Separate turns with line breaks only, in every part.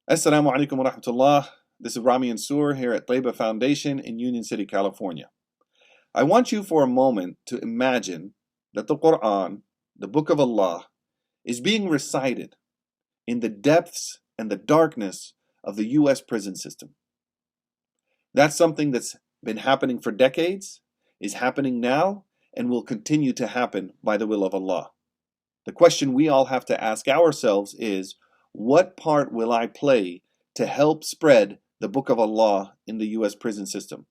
Assalamu alaikum wa rahmatullah. This is Rami Ansur here at Tayba Foundation in Union City, California. I want you for a moment to imagine that the Quran, the Book of Allah, is being recited in the depths and the darkness of the U.S. prison system. That's something that's been happening for decades, is happening now, and will continue to happen by the will of Allah. The question we all have to ask ourselves is, what part will I play to help spread the Book of Allah in the U.S. prison system?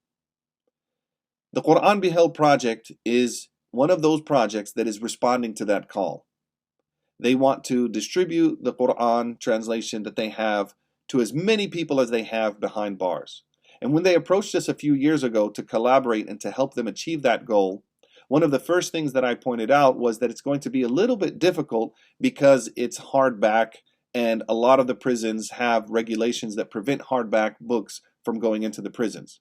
The Quran Beheld project is one of those projects that is responding to that call. They want to distribute the Quran translation that they have to as many people as they have behind bars. And when they approached us a few years ago to collaborate and to help them achieve that goal, one of the first things that I pointed out was that it's going to be a little bit difficult because it's hardback, and a lot of the prisons have regulations that prevent hardback books from going into the prisons.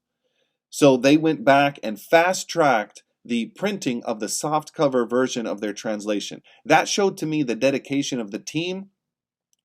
So they went back and fast-tracked the printing of the softcover version of their translation. That showed to me the dedication of the team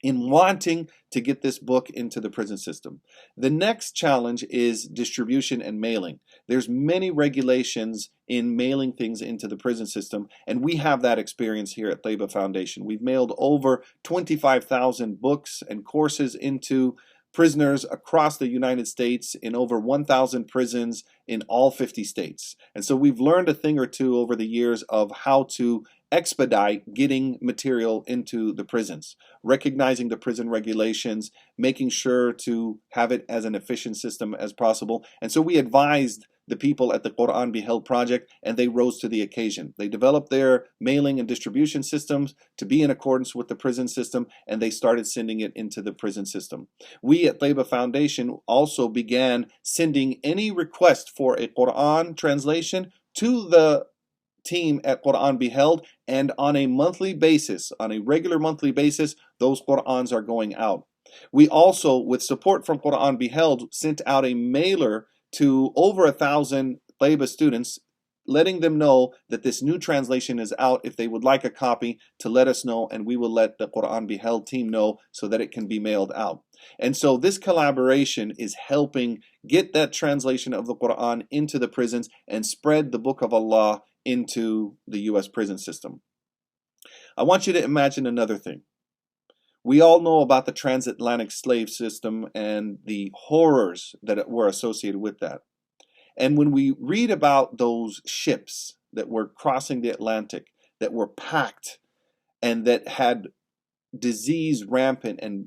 in wanting to get this book into the prison system. The next challenge is distribution and mailing. There's many regulations in mailing things into the prison system, and we have that experience here at Tayba Foundation. We've mailed over 25,000 books and courses into prisoners across the United States in over 1,000 prisons in all 50 states. And so we've learned a thing or two over the years of how to expedite getting material into the prisons, recognizing the prison regulations, making sure to have it as an efficient system as possible. And so we advised the people at the Quran Beheld project, and they rose to the occasion. They developed their mailing and distribution systems to be in accordance with the prison system, and they started sending it into the prison system. We at Tayba Foundation also began sending any request for a Quran translation to the team at Quran Beheld, and on a monthly basis, on a regular monthly basis, those Qurans are going out. We also, with support from Quran Beheld, sent out a mailer to over 1,000 Tayba students, letting them know that this new translation is out. If they would like a copy, to let us know, and we will let the Quran Beheld team know so that it can be mailed out. And so this collaboration is helping get that translation of the Quran into the prisons and spread the Book of Allah into the U.S. prison system. I want you to imagine another thing. We all know about the transatlantic slave system and the horrors that were associated with that. And when we read about those ships that were crossing the Atlantic, that were packed and that had disease rampant, and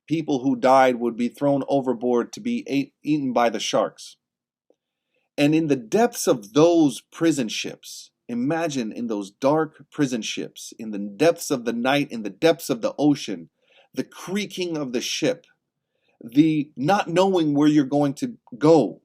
people who died would be thrown overboard to be eaten by the sharks. And in the depths of those prison ships, imagine in those dark prison ships, in the depths of the night, in the depths of the ocean, the creaking of the ship, the not knowing where you're going to go,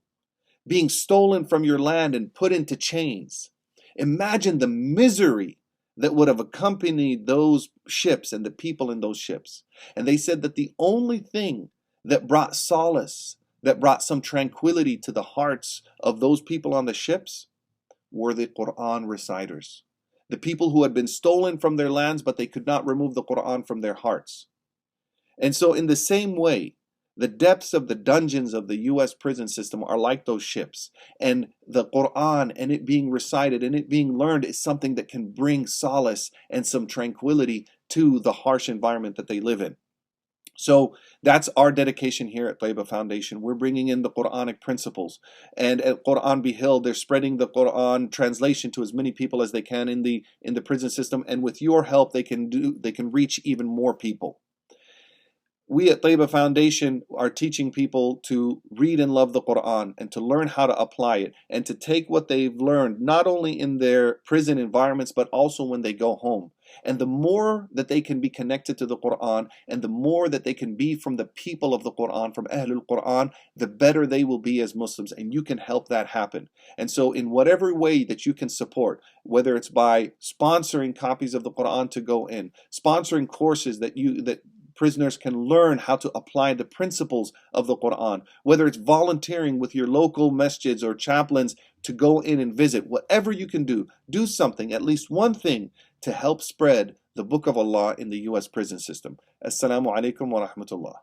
being stolen from your land and put into chains. Imagine the misery that would have accompanied those ships and the people in those ships. And they said that the only thing that brought solace, that brought some tranquility to the hearts of those people on the ships, were the Quran reciters. The people who had been stolen from their lands, but they could not remove the Quran from their hearts. And so in the same way, the depths of the dungeons of the U.S. prison system are like those ships. And the Quran and it being recited and it being learned is something that can bring solace and some tranquility to the harsh environment that they live in. So that's our dedication here at Tayba Foundation. We're bringing in the Quranic principles. And at Quran Beheld, they're spreading the Quran translation to as many people as they can in the prison system. And with your help, they can reach even more people. We at Tayba Foundation are teaching people to read and love the Quran and to learn how to apply it and to take what they've learned not only in their prison environments but also when they go home. And the more that they can be connected to the Quran and the more that they can be from the people of the Quran, from Ahlul Quran, the better they will be as Muslims, and you can help that happen. And so in whatever way that you can support, whether it's by sponsoring copies of the Quran to go in, sponsoring courses that prisoners can learn how to apply the principles of the Quran, whether it's volunteering with your local masjids or chaplains to go in and visit, whatever you can do something, at least one thing, to help spread the Book of Allah in the U.S. prison system. Assalamu alaikum wa rahmatullah.